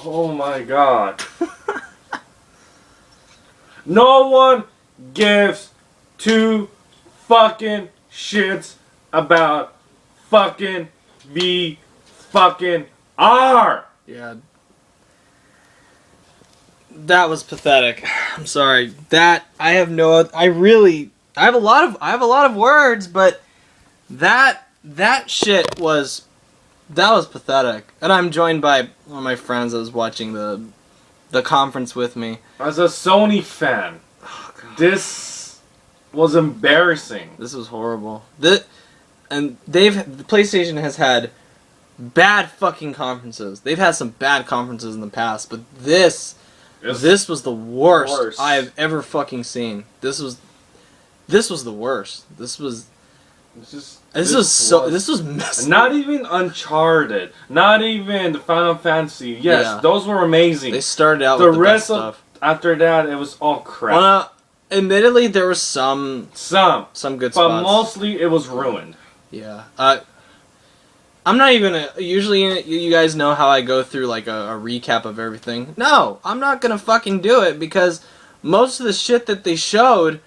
Oh my god. No one gives two fucking shits about fucking V fucking R. Yeah. That was pathetic. I'm sorry. I have a lot of words, but that shit was pathetic. And I'm joined by one of my friends that was watching the conference with me. As a Sony fan, this was embarrassing. This was horrible. The PlayStation has had bad fucking conferences. They've had some bad conferences in the past, but this was the worst I have ever fucking seen. This was the worst. This was not even Uncharted, not even the Final Fantasy. Yes, those were amazing. They started out with the best stuff. After that, it was all crap. Well, admittedly, there was some good spots, but mostly it was ruined. Yeah. I'm not even usually you guys know how I go through like a recap of everything. No, I'm not gonna fucking do it because most of the shit that they showed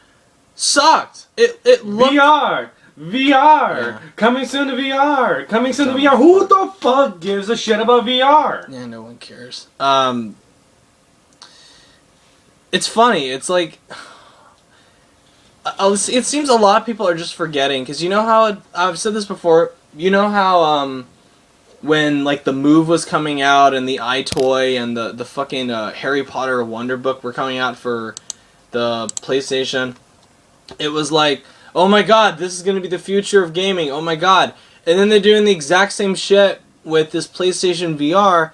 sucked. It looked VR! Coming soon to VR! Coming soon to VR! Who the fuck gives a shit about VR? Yeah, no one cares. It's funny. It's like... it seems a lot of people are just forgetting, because you know how... I've said this before. You know how, when, like, the Move was coming out, and the iToy, and the fucking Harry Potter Wonder Book were coming out for the PlayStation? It was like... oh my god, this is going to be the future of gaming, oh my god. And then they're doing the exact same shit with this PlayStation VR,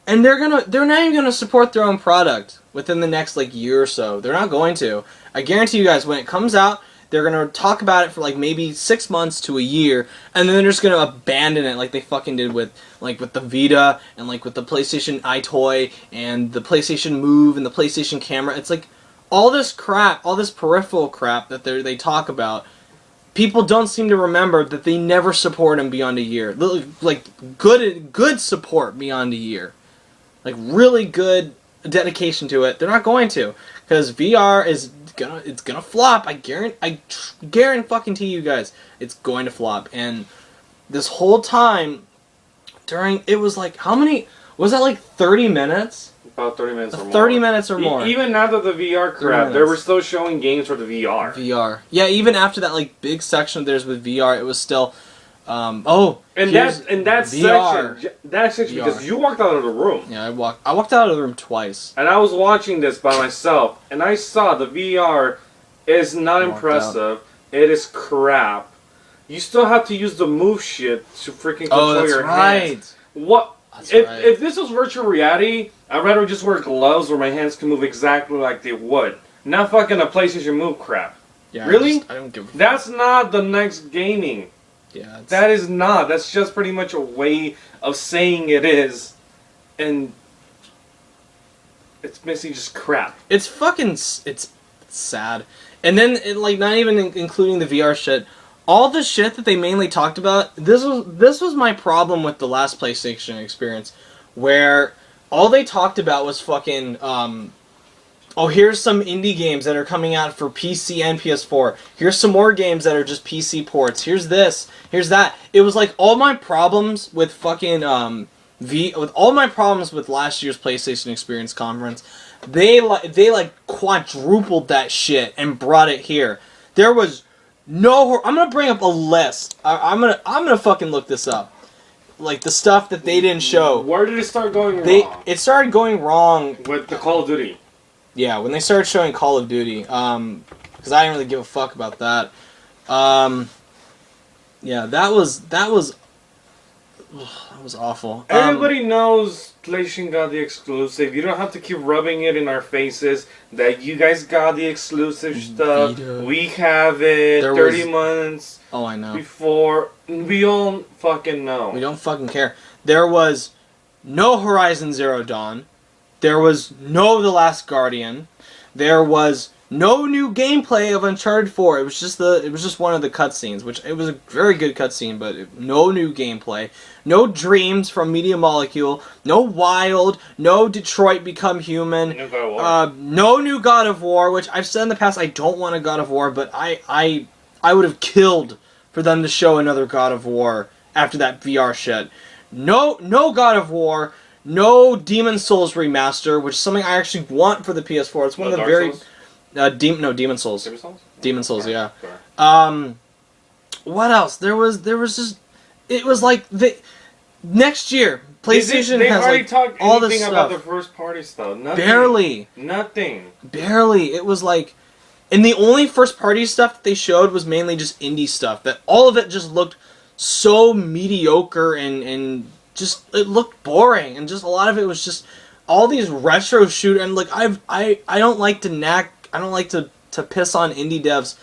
and they're not even going to support their own product within the next, like, year or so. They're not going to. I guarantee you guys, when it comes out, they're going to talk about it for, like, maybe 6 months to a year, and then they're just going to abandon it like they fucking did with the Vita, and, like, with the PlayStation iToy, and the PlayStation Move, and the PlayStation Camera. It's like... all this crap, all this peripheral crap that they talk about, people don't seem to remember that they never support them beyond a year. Like, good support beyond a year. Like, really good dedication to it. They're not going to. Because VR is gonna flop. I guarantee fucking to you guys, it's going to flop. And this whole time, it was like, how many, was that like 30 minutes? About 30 minutes or more. 30 minutes or more. Even after the VR crap, they were still showing games for the VR. Yeah, even after that like big section of theirs with VR, it was still... that section, because you walked out of the room. Yeah, I walked out of the room twice. And I was watching this by myself, and I saw the VR is not impressive. It is crap. You still have to use the move shit to freaking control your hands. What? If this was virtual reality, I'd rather just wear gloves where my hands can move exactly like they would. Not fucking a PlayStation Move crap. Yeah, really? I don't give a fuck. That's not the next gaming. Yeah. That is not. That's just pretty much a way of saying it is. And it's basically just crap. It's fucking... it's sad. And then, not even including the VR shit... all the shit that they mainly talked about, this was my problem with the last PlayStation experience, where all they talked about was fucking, oh, here's some indie games that are coming out for PC and PS4. Here's some more games that are just PC ports. Here's this. Here's that. It was like all my problems with fucking, with all my problems with last year's PlayStation Experience conference, they quadrupled that shit and brought it here. There was... no, I'm gonna bring up a list. I'm gonna fucking look this up. Like the stuff that they didn't show. Where did it start going wrong? It started going wrong with the Call of Duty. Yeah, when they started showing Call of Duty. Because I didn't really give a fuck about that. Yeah, that was awful. Everybody knows PlayStation got the exclusive. You don't have to keep rubbing it in our faces that you guys got the exclusive stuff. Vita. We have it 30 months. Oh, I know. Before. We don't fucking know. We don't fucking care. There was no Horizon Zero Dawn. There was no The Last Guardian. There was No new gameplay of Uncharted 4. It was just one of the cutscenes, which it was a very good cutscene, but no new gameplay. No Dreams from Media Molecule. No Wild. No Detroit Become Human. No God of War. No new God of War, which I've said in the past I don't want a God of War, but I would have killed for them to show another God of War after that VR shit. No God of War. No Demon Souls remaster, which is something I actually want for the PS4. It's one of the Dark very Souls? Demon Souls. Demon Souls? Demon Souls, yeah. Sorry. What else? There was just it was like the next year PlayStation They has already like talked all this anything stuff. about the first party stuff. Nothing. Barely. Nothing. Barely. It was like, and the only first party stuff that they showed was mainly just indie stuff. That all of it just looked so mediocre and just it looked boring, and just a lot of it was just all these retro shoot and like I don't like to I don't like to piss on indie devs,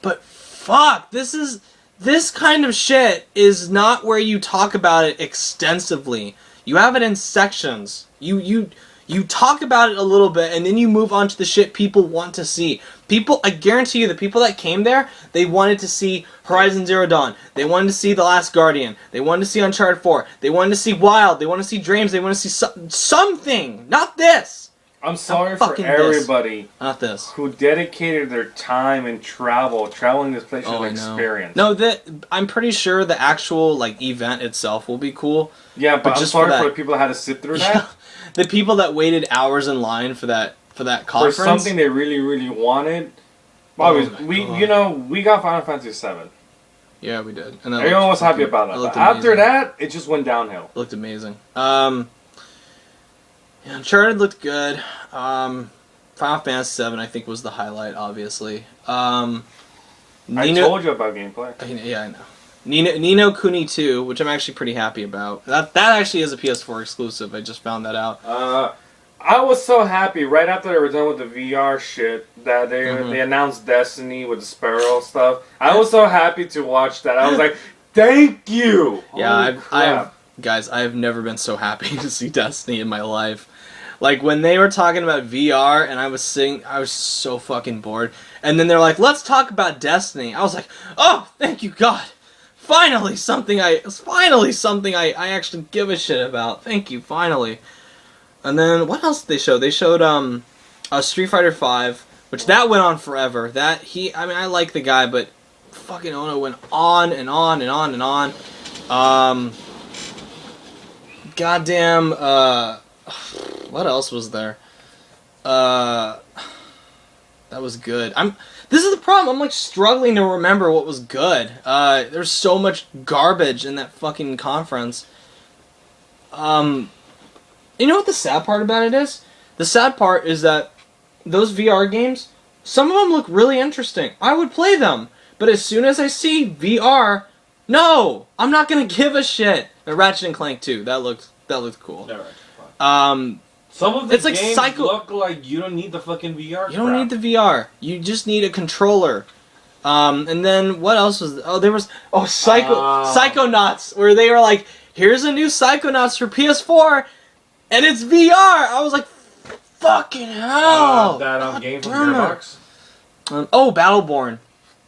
but fuck, this kind of shit is not where you talk about it extensively. You have it in sections. You talk about it a little bit, and then you move on to the shit people want to see. People, I guarantee you, the people that came there, they wanted to see Horizon Zero Dawn. They wanted to see The Last Guardian. They wanted to see Uncharted 4. They wanted to see Wild. They wanted to see Dreams. They wanted to see something. Not this. I'm sorry for everybody Not this. who dedicated their time and traveling this place to experience. No, I'm pretty sure the actual like event itself will be cool. Yeah, but I'm sorry for the people that had to sit through that. The people that waited hours in line for that conference. For something they really, really wanted. We got Final Fantasy VII. Yeah, we did. And everyone was happy about that. But after that, it just went downhill. It looked amazing. Uncharted looked good. Final Fantasy VII, I think, was the highlight, obviously. I told you about gameplay. Yeah, I know. Ni no Kuni 2, which I'm actually pretty happy about. That actually is a PS4 exclusive. I just found that out. I was so happy right after they were done with the VR shit that they announced Destiny with the Sparrow stuff. I was so happy to watch that. I was like, thank you! Yeah, guys, I have never been so happy to see Destiny in my life. Like, when they were talking about VR and I was so fucking bored. And then they're like, let's talk about Destiny. I was like, oh, thank you, God. Finally something I actually give a shit about. Thank you, finally. And then, what else did they show? They showed, Street Fighter V, which that went on forever. I like the guy, but fucking Ono went on and on and on and on. Goddamn, what else was there? That was good. This is the problem. I'm like struggling to remember what was good. There's so much garbage in that fucking conference. You know what the sad part about it is? The sad part is that those VR games, some of them look really interesting. I would play them. But as soon as I see VR, no! I'm not gonna give a shit. Ratchet and Clank 2, that looked cool. Some of the it's like games look like you don't need the fucking VR. You don't need the VR. You just need a controller. And then what else was? There was Psychonauts, where they were like, "Here's a new Psychonauts for PS4, and it's VR." I was like, "Fucking hell!" That game from Gearbox. Battleborn.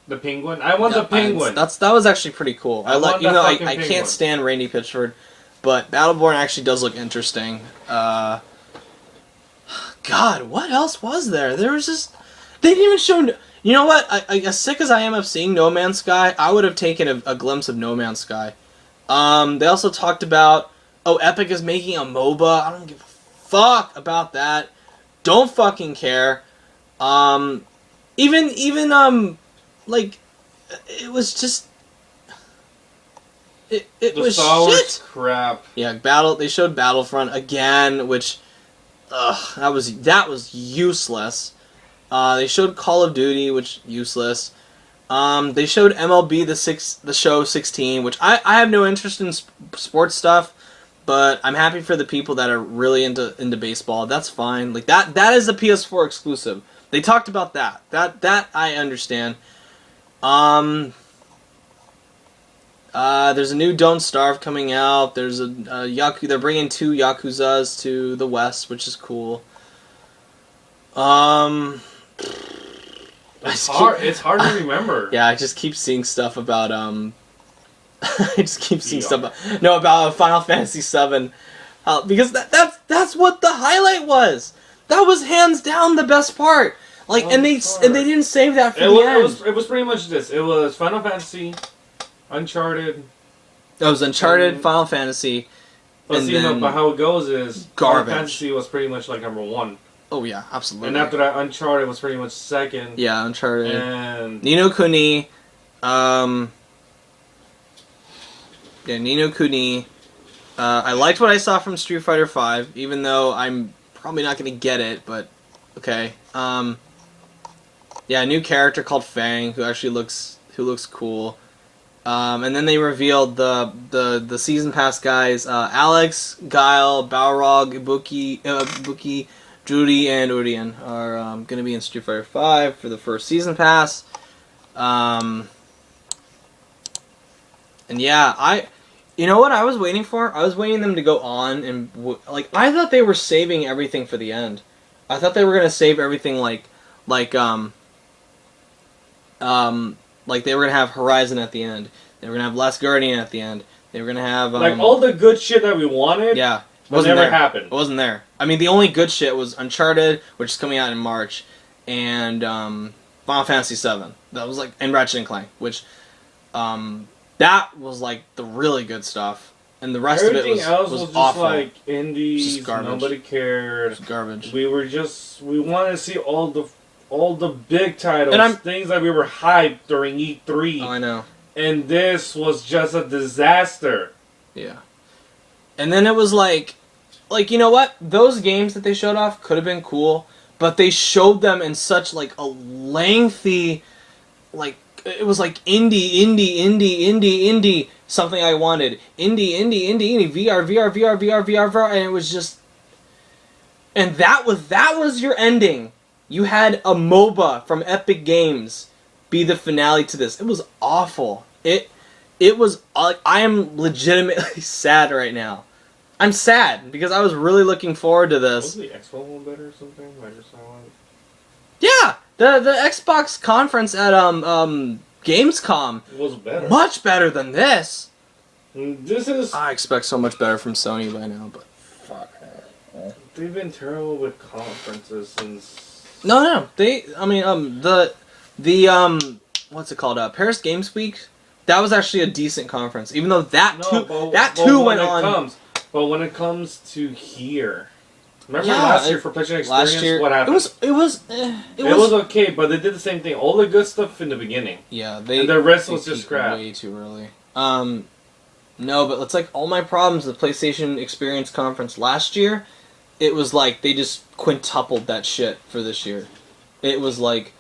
The penguin. I want the penguin. That was actually pretty cool. I can't stand Randy Pitchford, but Battleborn actually does look interesting. God, what else was there? There was just... They didn't even show... You know what? As sick as I am of seeing No Man's Sky, I would have taken a glimpse of No Man's Sky. They also talked about... Epic is making a MOBA. I don't give a fuck about that. Don't fucking care. Like... It was just... It was shit! Crap. Yeah, they showed Battlefront again, which... that was useless. They showed Call of Duty, which useless. They showed MLB the Show 16, which I have no interest in sports stuff, but I'm happy for the people that are really into baseball. That's fine. Like that is a PS4 exclusive. They talked about that. That I understand. There's a new Don't Starve coming out. There's they're bringing 2 Yakuzas to the West, which is cool. It's hard. It's hard to remember. Yeah, I just keep seeing stuff about I just keep seeing stuff about Final Fantasy VII, because that's what the highlight was. That was hands down the best part. Like, and they didn't save that for the end. It was pretty much this. It was Final Fantasy, Uncharted. It was Uncharted, Final Fantasy. But but how it goes is garbage. Final Fantasy was pretty much like number 1. Oh yeah, absolutely. And after that, Uncharted was pretty much second. Yeah, Uncharted. And Ni no Kuni. Yeah, Ni no Kuni. I liked what I saw from Street Fighter V, even though I'm probably not going to get it, but okay. Yeah, a new character called Fang, who looks cool. And then they revealed the season pass guys. Alex, Guile, Balrog, Ibuki, Judy, and Urien are going to be in Street Fighter V for the first season pass. And yeah, you know what I was waiting for? I was waiting them to go on and I thought they were saving everything for the end. I thought they were going to save everything like they were gonna have Horizon at the end. They were gonna have Last Guardian at the end. They were gonna have like all the good shit that we wanted. Yeah, never happened. It wasn't there. I mean, the only good shit was Uncharted, which is coming out in March, and Final Fantasy VII. That was like, and Ratchet and Clank, which that was like the really good stuff. And the rest of it was just awful. Like indies. Just garbage. Nobody cared. Just garbage. We wanted to see all the big titles, and things that we were hyped during E3. Oh, I know. And this was just a disaster. Yeah. And then it was like, you know what? Those games that they showed off could have been cool, but they showed them in such like a lengthy, like, it was like indie, something I wanted. Indie, VR, and it was just, and that was your ending. You had a MOBA from Epic Games be the finale to this. It was awful. It was, I am legitimately sad right now. I'm sad because I was really looking forward to this. Was the Xbox one better or something? Yeah, the Xbox conference at Gamescom was better. Much better than this. This is. I expect so much better from Sony by now, but fuck. They've been terrible with conferences since. No. What's it called? Paris Games Week. That was actually a decent conference, even though that too went on. But when it comes to here, remember last year for PlayStation Experience? Last year, what happened? It was okay, but they did the same thing. All the good stuff in the beginning. Yeah, and the rest was just crap. Way too early. No, but it's like all my problems with the PlayStation Experience conference last year. It was like they just quintupled that shit for this year. It was like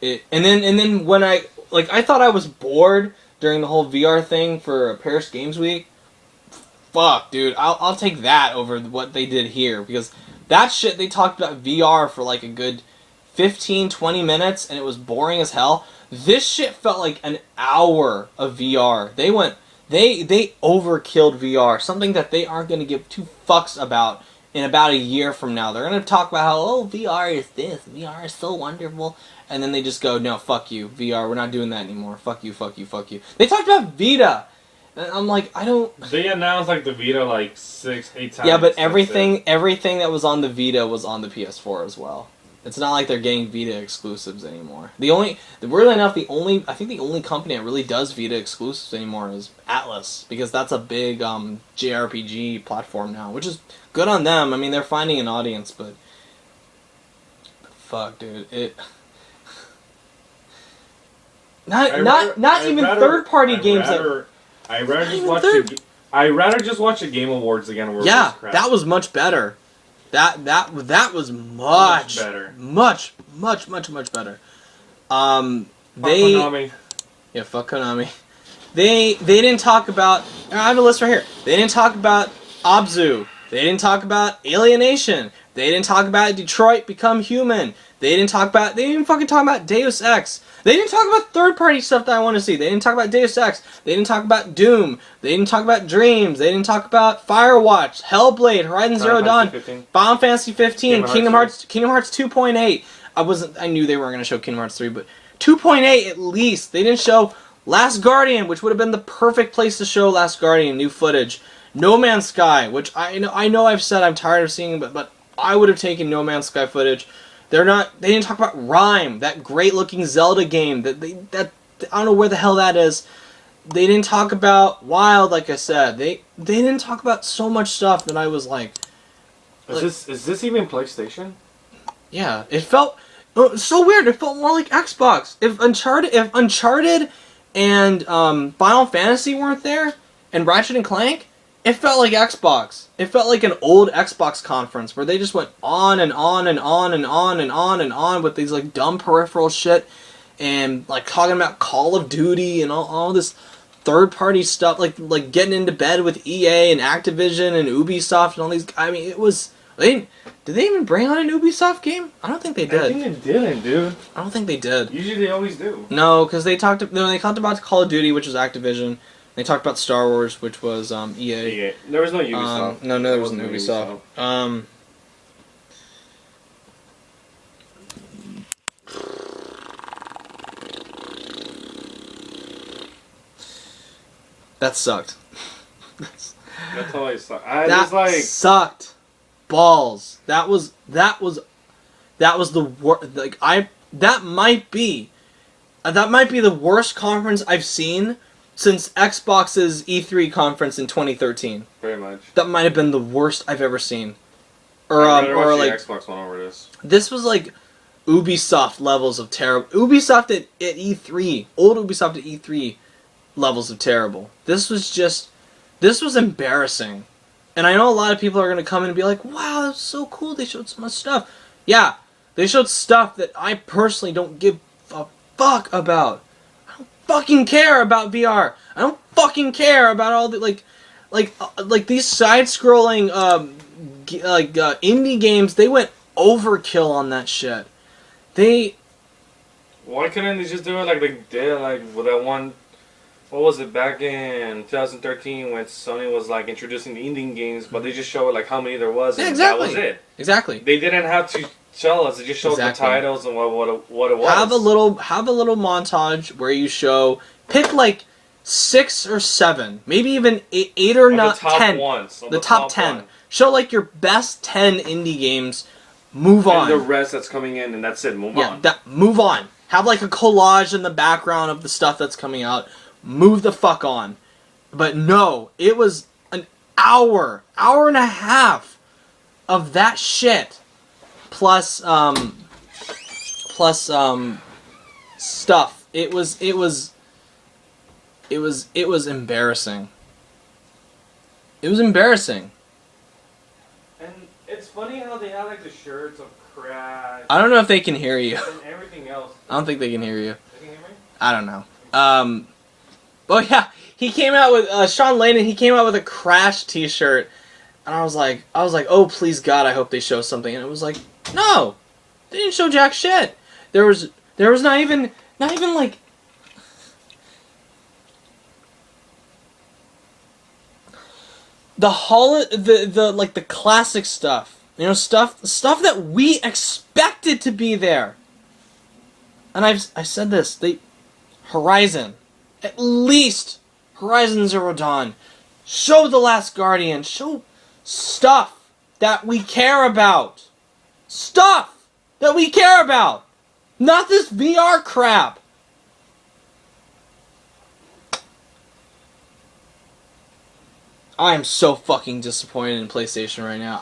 it, and then when I thought I was bored during the whole VR thing for Paris Games Week. Fuck, dude, I'll take that over what they did here, because that shit, they talked about VR for like a good 15-20 minutes and it was boring as hell. This shit felt like an hour of VR. They overkilled VR, something that they aren't going to give two fucks about in about a year from now. They're going to talk about how, VR is this, VR is so wonderful, and then they just go, no, fuck you, VR, we're not doing that anymore. Fuck you. They talked about Vita. And I'm like, I don't... They announced like the Vita like 6-8 times. Yeah, but everything that was on the Vita was on the PS4 as well. It's not like they're getting Vita exclusives anymore. Weirdly enough, I think the only company that really does Vita exclusives anymore is Atlas, because that's a big JRPG platform now, which is good on them. I mean, they're finding an audience, but fuck, dude, not even third-party games. I'd rather just watch the Game Awards again. Where yeah, that was much better. That was much better. Much better. Konami. Yeah, fuck Konami. They didn't talk about. I have a list right here. They didn't talk about Abzu. They didn't talk about Alienation. They didn't talk about Detroit Become Human. They didn't even fucking talk about Deus Ex. They didn't talk about third-party stuff that I want to see. They didn't talk about Deus Ex. They didn't talk about Doom. They didn't talk about Dreams. They didn't talk about Firewatch, Hellblade, Horizon Zero Dawn, Final Fantasy 15, Kingdom Hearts 2.8, I knew they weren't going to show Kingdom Hearts 3, but 2.8 at least. They didn't show Last Guardian, which would have been the perfect place to show Last Guardian, new footage. No Man's Sky, which I know I've said I'm tired of seeing, but I would have taken No Man's Sky footage. They didn't talk about Rhyme, that great looking Zelda game that I don't know where the hell that is. They didn't talk about Wild, like I said. They didn't talk about so much stuff that I was like, is this even PlayStation? Yeah, it felt so weird. It felt more like Xbox. If Uncharted and Final Fantasy weren't there, and Ratchet and Clank, it felt like Xbox. It felt like an old Xbox conference where they just went on and on and on and on and on and on with these like dumb peripheral shit and like talking about Call of Duty and all this third-party stuff, like getting into bed with EA and Activision and Ubisoft and all these. I mean, it was. Did they even bring on an Ubisoft game? I don't think they did. I think they didn't, dude. I don't think they did. Usually they always do. No, because they talked about Call of Duty, which was Activision. They talked about Star Wars, which was EA. There was no Ubisoft. No, there wasn't Ubisoft. That sucked. That totally sucked. That sucked. Balls. That was the worst. Like that might be the worst conference I've seen since Xbox's E3 conference in 2013. Very much. That might have been the worst I've ever seen. Or like Xbox One over this. This was like Ubisoft levels of terrible. Ubisoft at E3, old Ubisoft at E3 levels of terrible. This was embarrassing. And I know a lot of people are going to come in and be like, wow, that's so cool, they showed so much stuff. Yeah, they showed stuff that I personally don't give a fuck about. I don't fucking care about VR. I don't fucking care about all the, like these side-scrolling, indie games, they went overkill on that shit. Why couldn't they just do it like they did, like, with that one... What was it, back in 2013 when Sony was like introducing the indie games, but they just showed like how many there was, and exactly. That was it. Exactly. They didn't have to tell us; they just showed the titles and what it was. Have a little montage where you pick like 6 or 7, maybe even 8 or not 10. The top 10. Show like your best 10 indie games. Move on. And the rest that's coming in, and that's it. Move on. Move on. Have like a collage in the background of the stuff that's coming out. Move the fuck on. But no, it was an hour and a half of that shit. Plus stuff. It was embarrassing. It was embarrassing. And it's funny how they had like the shirts of Crash. I don't know if they can hear you. And everything else. I don't think they can hear you. They can hear me? I don't know. Oh yeah, he came out with Sean Layden. He came out with a Crash T-shirt, and I was like, oh please God, I hope they show something. And it was like, no, they didn't show jack shit. There was not even like the classic stuff. You know, stuff that we expected to be there. And I said this. Horizon. At least Horizon Zero Dawn. Show The Last Guardian. Show stuff that we care about. Stuff that we care about. Not this VR crap. I am so fucking disappointed in PlayStation right now.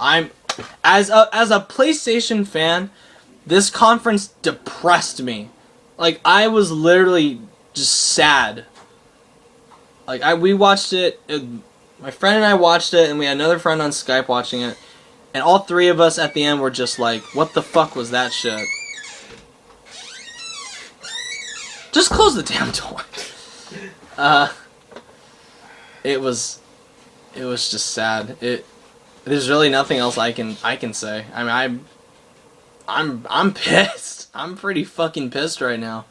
As a PlayStation fan, this conference depressed me. Like, I was literally just sad. Like, we watched it, my friend and I watched it, and we had another friend on Skype watching it, and all three of us at the end were just like, what the fuck was that shit? Just close the damn door. It was just sad. There's really nothing else I can say. I mean, I'm pissed. I'm pretty fucking pissed right now.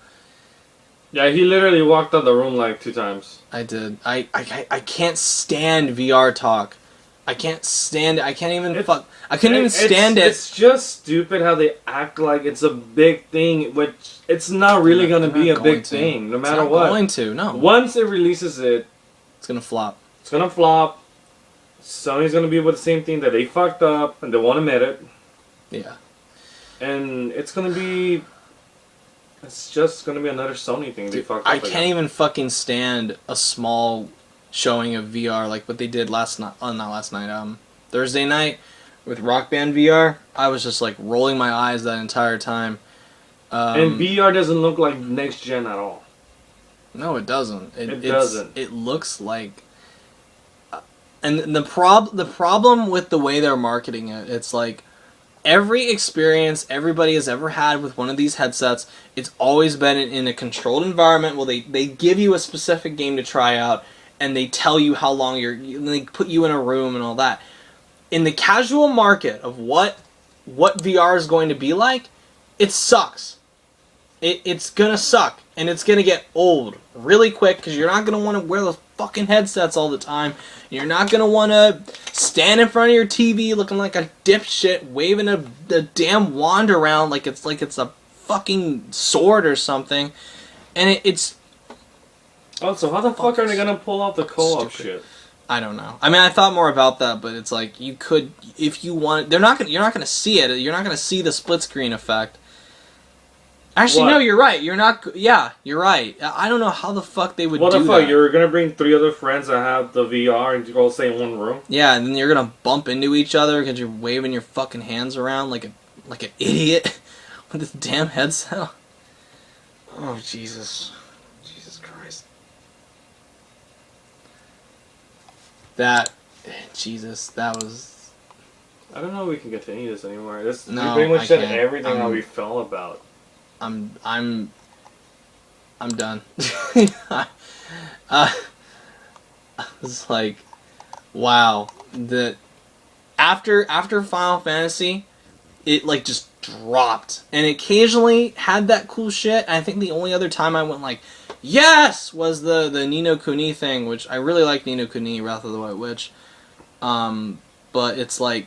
Yeah, he literally walked out the room like 2 times. I did. I can't stand VR talk. I can't stand it. I can't even I couldn't even stand it. It's just stupid how they act like it's a big thing, which it's not really going to be a big thing, no matter what. It's not going to, no. Once it releases it, it's going to flop. It's going to flop. Sony's going to be with the same thing that they fucked up and they won't admit it. Yeah. And it's going to be... It's just going to be another Sony thing they fucked up I can't even fucking stand a small showing of VR like what they did last night. Oh, not last night. Thursday night with Rock Band VR. I was just like rolling my eyes that entire time. And VR doesn't look like next gen at all. No, it doesn't. It doesn't. It looks like... and the problem with the way they're marketing it, it's like... Every experience everybody has ever had with one of these headsets, it's always been in a controlled environment where they give you a specific game to try out, and they tell you how long they put you in a room and all that. In the casual market of what VR is going to be like, it sucks. It's gonna suck, and it's gonna get old really quick because you're not gonna want to wear those fucking headsets all the time. You're not gonna want to stand in front of your TV looking like a dipshit, waving a damn wand around like it's a fucking sword or something. And it's. Oh, so how the fuck are they gonna pull off the co-op shit? I don't know. I mean, I thought more about that, but it's like you could, if you want. You're not gonna see it. You're not gonna see the split screen effect. Actually, no, you're right. You're not. Yeah, you're right. I don't know how the fuck they would do that. What the fuck? You're gonna bring 3 other friends that have the VR and you all stay in one room? Yeah, and then you're gonna bump into each other because you're waving your fucking hands around like an idiot with this damn headset. Oh Jesus Christ! That was. I don't know if we can continue this anymore. We pretty much said everything how we felt about. I'm done. It's like, wow. After Final Fantasy, it like just dropped, and it occasionally had that cool shit. I think the only other time I went like, yes, was the Ni no Kuni thing, which I really like. Ni no Kuni, Wrath of the White Witch. But it's like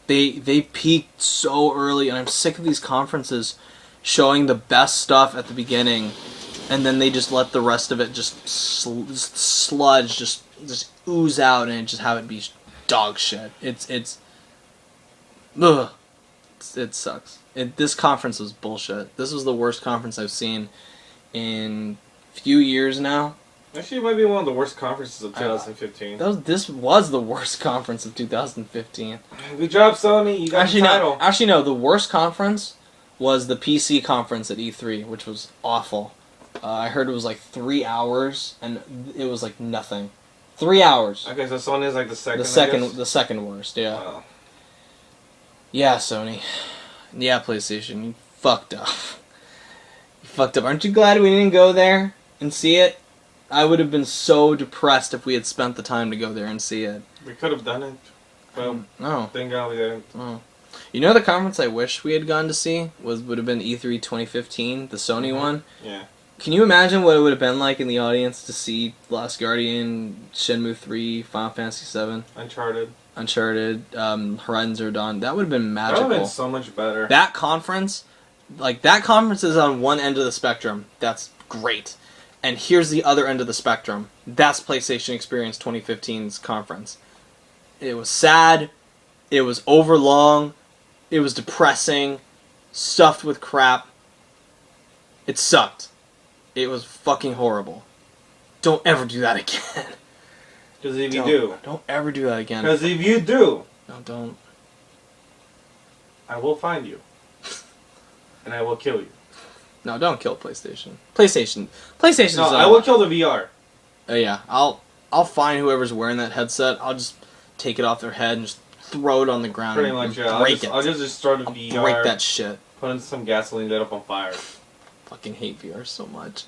they peaked so early, and I'm sick of these conferences showing the best stuff at the beginning, and then they just let the rest of it just sludge, just ooze out, and just have it be dog shit. It sucks. This conference was bullshit. This was the worst conference I've seen in a few years now. Actually, it might be one of the worst conferences of 2015. This was the worst conference of 2015. Good job, Sony. You got the title. Actually, no. The worst conference was the PC conference at E3, which was awful. I heard it was like 3 hours, and it was like nothing. 3 hours. Okay, so Sony is like the second. The second worst. Yeah. Wow. Yeah, Sony. Yeah, PlayStation. You fucked up. You fucked up. Aren't you glad we didn't go there and see it? I would have been so depressed if we had spent the time to go there and see it. We could have done it. Well, no. Thank God we didn't. Oh. You know the conference I wish we had gone to see would have been E3 2015, the Sony one? Yeah. Can you imagine what it would have been like in the audience to see Last Guardian, Shenmue 3, Final Fantasy 7? Uncharted, Horizon Zero Dawn. That would have been magical. That would have been so much better. That conference is on one end of the spectrum. That's great. And here's the other end of the spectrum. That's PlayStation Experience 2015's conference. It was sad. It was overlong. It was depressing. Stuffed with crap. It sucked. It was fucking horrible. Don't ever do that again. Because if you do. Don't ever do that again. Because if you do. No, don't. I will find you. And I will kill you. No, don't kill PlayStation. PlayStation's no, I will kill the VR. Oh yeah, I'll find whoever's wearing that headset. I'll just take it off their head and just throw it on the ground. Pretty much, yeah. I'll just destroy the VR. Break that shit. Put in some gasoline, lit up on fire. Fucking hate VR so much,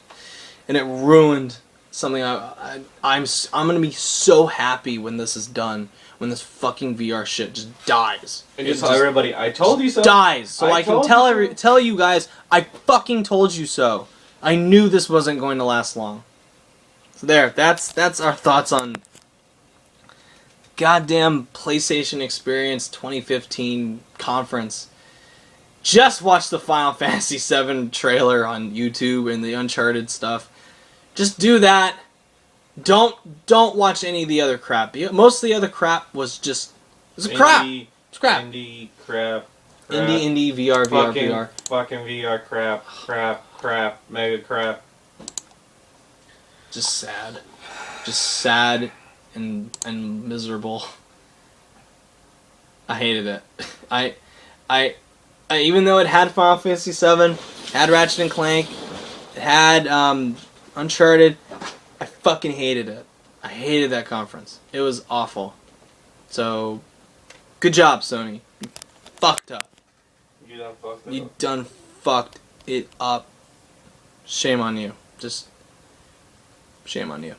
and it ruined something. I'm gonna be so happy when this is done. When this fucking VR shit just dies. And just tell everybody, I told you so. Dies, so I can tell you guys, I fucking told you so. I knew this wasn't going to last long. So there, that's our thoughts on goddamn PlayStation Experience 2015 conference. Just watch the Final Fantasy VII trailer on YouTube and the Uncharted stuff. Just do that. Don't watch any of the other crap. Most of the other crap was crap. It's crap. Indie crap. Indie VR VR. Fucking VR crap, mega crap. Just sad and miserable. I hated it. I even though it had Final Fantasy VII, had Ratchet and Clank, it had Uncharted, I fucking hated it. I hated that conference. It was awful. So, good job, Sony. You fucked up. You done fucked it up. Shame on you. Just shame on you.